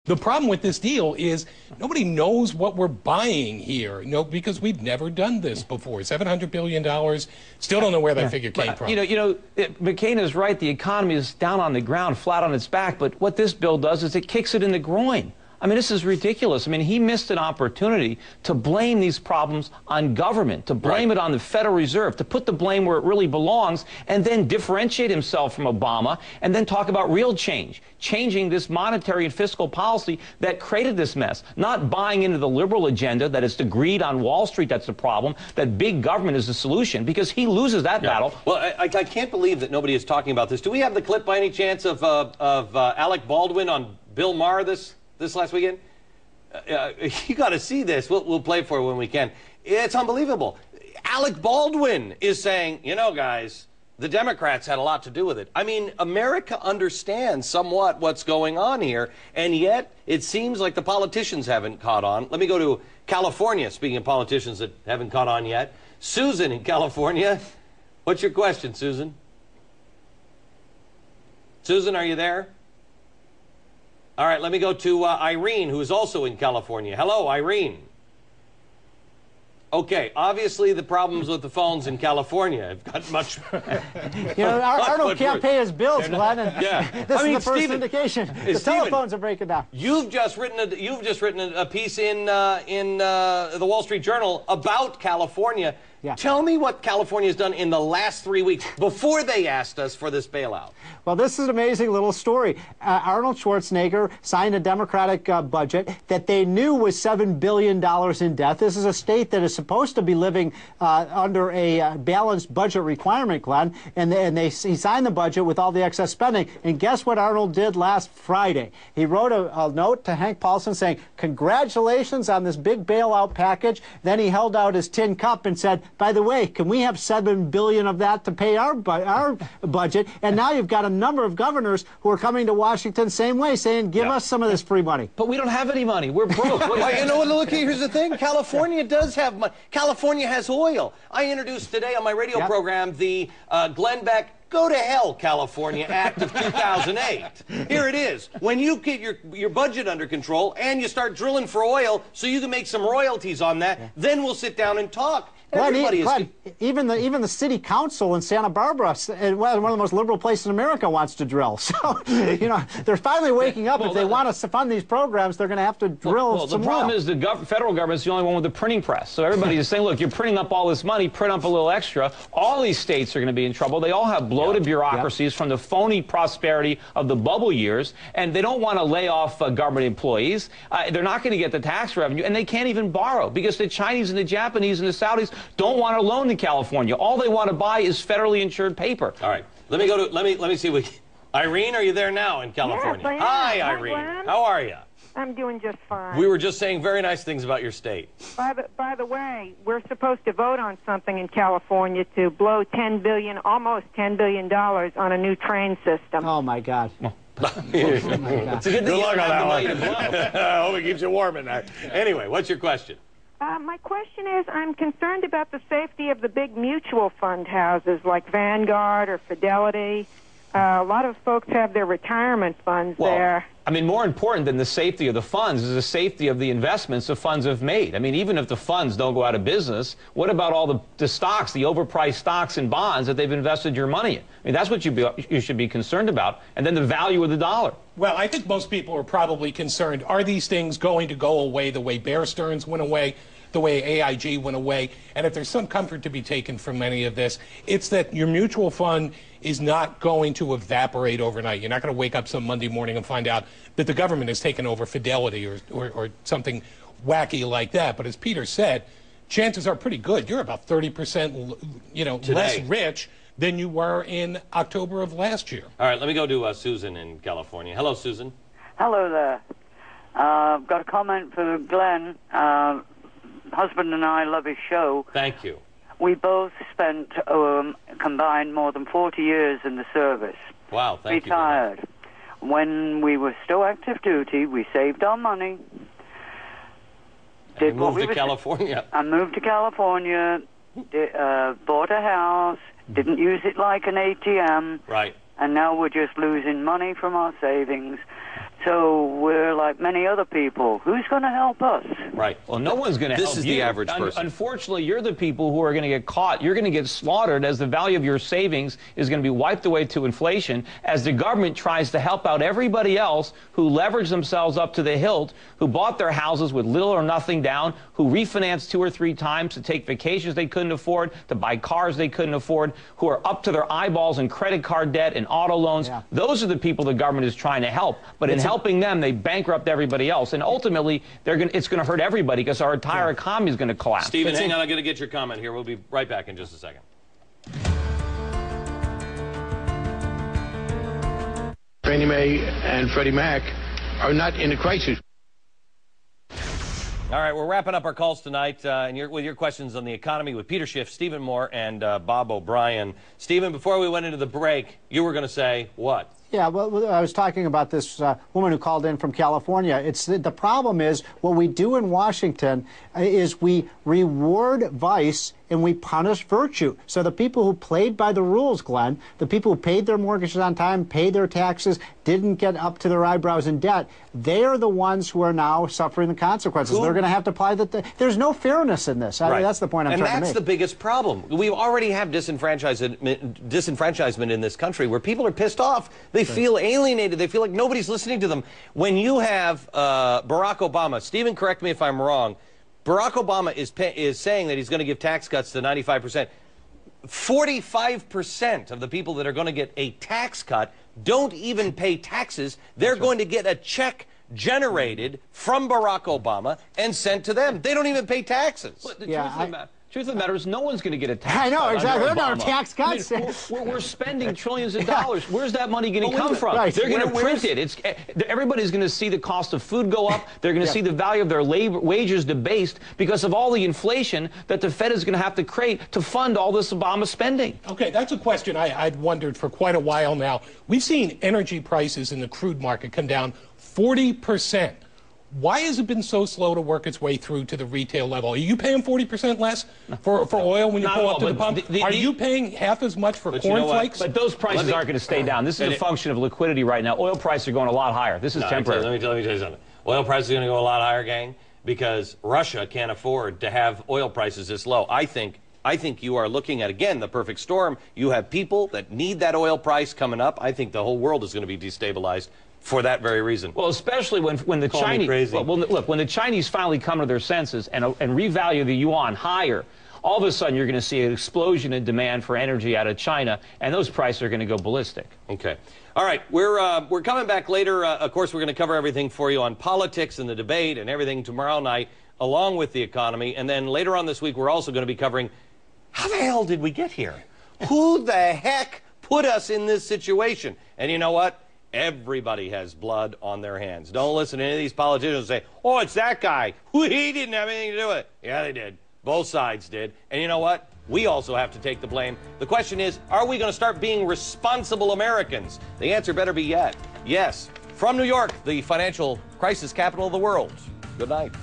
The problem with this deal is nobody knows what we're buying here, because we've never done this before. $700 billion, still don't know where that figure came from. McCain is right. The economy is down on the ground, flat on its back, but what this bill does is it kicks it in the groin. I mean, this is ridiculous. I mean, he missed an opportunity to blame these problems on government, to blame it on the Federal Reserve, to put the blame where it really belongs, and then differentiate himself from Obama, and then talk about real change, changing this monetary and fiscal policy that created this mess, not buying into the liberal agenda that it's the greed on Wall Street that's the problem, that big government is the solution, because he loses that battle. Well, I can't believe that nobody is talking about this. Do we have the clip by any chance of Alec Baldwin on Bill Maher this last weekend? You got to see this. We'll play for it when we can. It's unbelievable. Alec Baldwin is saying, guys, the Democrats had a lot to do with it. I mean, America understands somewhat what's going on here, and yet it seems like the politicians haven't caught on. Let me go to California, speaking of politicians that haven't caught on yet. Susan in California. What's your question, Susan? Susan, are you there? All right, let me go to Irene, who is also in California. Hello, Irene. Okay, obviously the problems with the phones in California have got much... Arnold can't pay his bills, Glenn, and this is the first indication. The telephones are breaking down. You've just written a piece in the Wall Street Journal about California. Yeah. Tell me what California has done in the last 3 weeks before they asked us for this bailout. Well, this is an amazing little story. Arnold Schwarzenegger signed a Democratic budget that they knew was $7 billion in debt. This is a state that is supposed to be living under a balanced budget requirement, Glenn, and he signed the budget with all the excess spending. And guess what Arnold did last Friday? He wrote a note to Hank Paulson saying, congratulations on this big bailout package. Then he held out his tin cup and said, by the way, can we have $7 billion of that to pay our budget? And now you've got a number of governors who are coming to Washington same way, saying, give us some of this free money. But we don't have any money. We're broke. Look, here's the thing. California does have money. California has oil. I introduced today on my radio program the Glenn Beck Go to Hell, California Act of 2008. Here it is. When you get your budget under control and you start drilling for oil so you can make some royalties on that, then we'll sit down and talk. Glenn, even the city council in Santa Barbara, one of the most liberal places in America, wants to drill. So, they're finally waking up. If they want us to fund these programs, they're going to have to drill some the problem is the federal government's the only one with the printing press. So everybody is saying, look, you're printing up all this money, print up a little extra. All these states are going to be in trouble. They all have bloated bureaucracies from the phony prosperity of the bubble years, and they don't want to lay off government employees. They're not going to get the tax revenue, and they can't even borrow because the Chinese and the Japanese and the Saudis don't want to loan to California. All they want to buy is federally insured paper. All right. Let me see. Irene, are you there now in California? Yes, I am. Hi, Irene. Glenn. How are you? I'm doing just fine. We were just saying very nice things about your state. By the way, we're supposed to vote on something in California to blow almost $10 billion on a new train system. Oh my God. It's a good luck on that one. I hope it keeps you warm in there. Anyway, what's your question? My question is, I'm concerned about the safety of the big mutual fund houses like Vanguard or Fidelity. A lot of folks have their retirement funds there. I mean, more important than the safety of the funds is the safety of the investments the funds have made. I mean, even if the funds don't go out of business, what about all the stocks, the overpriced stocks and bonds that they've invested your money in? I mean, that's what you should be concerned about. And then the value of the dollar. Well, I think most people are probably concerned, are these things going to go away the way Bear Stearns went away, the way AIG went away? And if there's some comfort to be taken from any of this, it's that your mutual fund is not going to evaporate overnight. You're not going to wake up some Monday morning and find out that the government has taken over Fidelity or something wacky like that. But as Peter said, chances are pretty good. You're about 30%, less rich than you were in October of last year. All right, let me go to Susan in California. Hello, Susan. Hello there. I've got a comment for Glenn. Husband and I love his show. Thank you. We both spent combined more than 40 years in the service. Wow, thank you. Retired. When we were still active duty, we saved our money. And moved to California. I moved to California, bought a house, didn't use it like an ATM. Right. And now we're just losing money from our savings. So we're like many other people. Who's going to help us? Right. Well, no one's going to help you. This is the average person. Unfortunately, you're the people who are going to get caught. You're going to get slaughtered as the value of your savings is going to be wiped away to inflation as the government tries to help out everybody else who leveraged themselves up to the hilt, who bought their houses with little or nothing down, who refinanced 2 or 3 times to take vacations they couldn't afford, to buy cars they couldn't afford, who are up to their eyeballs in credit card debt and auto loans. Yeah. Those are the people the government is trying to help. But in helping them, they bankrupt everybody else. And ultimately, it's going to hurt everybody because our entire economy is going to collapse. Stephen, hang on. I'm going to get your comment here. We'll be right back in just a second. Fannie Mae and Freddie Mac are not in a crisis. All right, we're wrapping up our calls tonight with your questions on the economy with Peter Schiff, Stephen Moore, and Bob O'Brien. Stephen, before we went into the break, you were going to say what? Yeah, well, I was talking about this woman who called in from California. The problem is what we do in Washington is we reward vice and we punish virtue. So the people who played by the rules, Glenn, the people who paid their mortgages on time, paid their taxes, didn't get up to their eyebrows in debt, they are the ones who are now suffering the consequences. They're going to have to apply there's no fairness in this. Right. I mean, that's the point I'm trying to make. And that's the biggest problem. We already have disenfranchisement in this country where people are pissed off. They feel alienated. They feel like nobody's listening to them. When you have Barack Obama, Stephen, correct me if I'm wrong, Barack Obama is saying that he's going to give tax cuts to 95%. 45% of the people that are going to get a tax cut don't even pay taxes. They're going to get a check generated from Barack Obama and sent to them. They don't even pay taxes. But the truth of the matter is no one's going to to get a tax I know, cut exactly. under There are no Obama. tax cuts. I mean, we're spending trillions of dollars. Where's that money going to come from? Right. They're going to print it. Everybody's going to see the cost of food go up. They're going to see the value of their wages debased because of all the inflation that the Fed is going to have to create to fund all this Obama spending. Okay, that's a question I'd wondered for quite a while now. We've seen energy prices in the crude market come down 40%. Why has it been so slow to work its way through to the retail level? Are you paying 40% less for oil when you pull up to the pump? Are you paying half as much for cornflakes? But those prices aren't going to stay down. This is a function of liquidity right now. Oil prices are going a lot higher. This is temporary. Let me tell you something. Oil prices are going to go a lot higher, gang, because Russia can't afford to have oil prices this low. I think you are looking at, again, the perfect storm. You have people that need that oil price coming up. I think the whole world is going to be destabilized for that very reason. Well, especially when the Chinese, look, when the Chinese finally come to their senses and revalue the yuan higher, all of a sudden you're going to see an explosion in demand for energy out of China, and those prices are going to go ballistic. Okay. All right. We're coming back later. Of course, we're going to cover everything for you on politics and the debate and everything tomorrow night, along with the economy. And then later on this week, we're also going to be covering how the hell did we get here? Who the heck put us in this situation? And you know what? Everybody has blood on their hands. Don't listen to any of these politicians say, oh, it's that guy. He didn't have anything to do with it. Yeah, they did. Both sides did. And you know what? We also have to take the blame. The question is, are we going to start being responsible Americans? The answer better be yes. From New York, the financial crisis capital of the world. Good night.